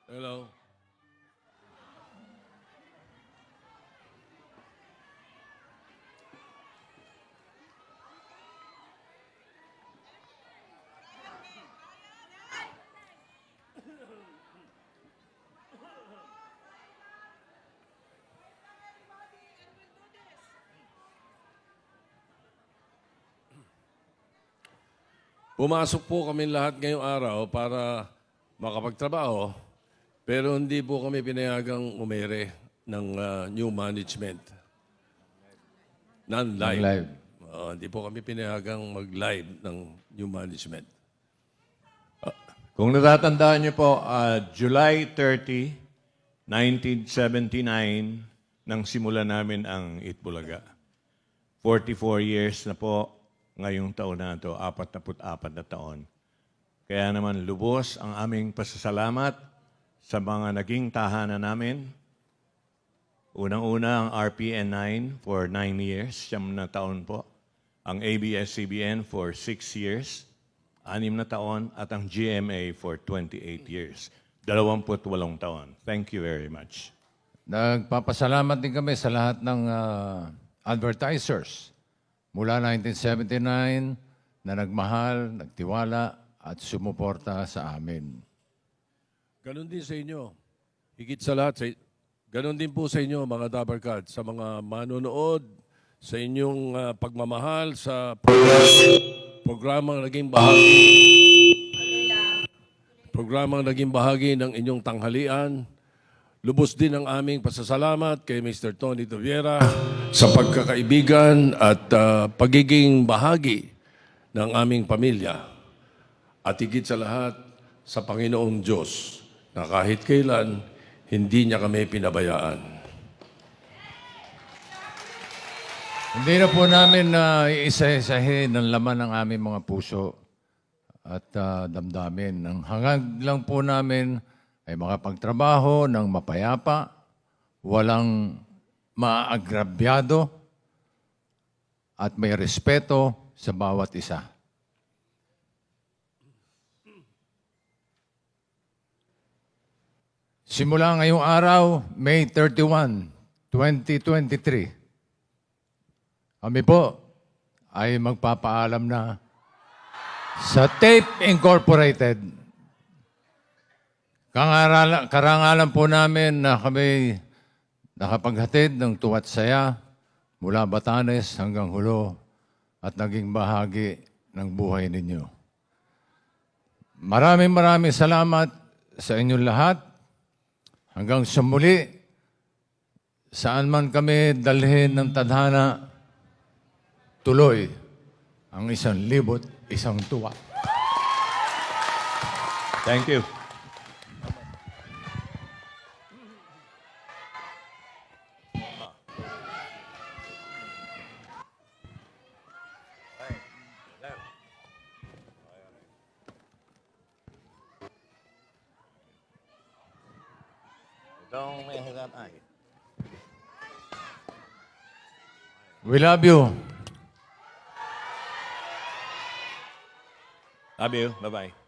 Hello. Pumasok po kami lahat ngayong araw para makapagtrabaho, pero hindi po kami pinayagang umere ng new management. Non-live. Non-live. Hindi po kami pinayagang mag-live ng new management. Kung natatandaan niyo po, July 30, 1979, nang simula namin ang Itbulaga. 44 years na po ngayong taon na ito, 44 na taon. Kaya naman lubos ang aming pasasalamat sa mga naging tahanan namin. Unang-una ang RPN 9 for 9 years, 9 na taon po. Ang ABS-CBN for 6 years, 6 na taon. At ang GMA for 28 years, 28 taon. Thank you very much. Nagpapasalamat din kami sa lahat ng advertisers mula 1979 na nagmahal, nagtiwala at sumuporta sa amin. Ganon din sa inyo. Higit sa lahat, ganon din po sa inyo mga Dabarkad, sa mga manonood, sa inyong pagmamahal sa programang naging bahagi ng inyong tanghalian. Lubos din ang aming pasasalamat kay Mr. Tony Toviera sa pagkakaibigan at pagiging bahagi ng aming pamilya. At higit sa lahat, sa Panginoong Diyos na kahit kailan, hindi niya kami pinabayaan. Hindi na po namin iisa-isahin ang laman ng aming mga puso at damdamin. Ang hangad lang po namin ay makapagtrabaho ng mapayapa, walang maagrabyado, at may respeto sa bawat isa. Simula ngayong araw, May 31, 2023, kami po ay magpapaalam na sa Tape Incorporated. Karangalan po namin na kami nakapaghatid ng tuwa't saya mula Batanes hanggang Hulo at naging bahagi ng buhay ninyo. Maraming salamat sa inyong lahat. Hanggang sa muli, saan man kami dalhin ng tadhana, tuloy ang 1,000 tuwa. Thank you. We love you. Love you. Bye-bye.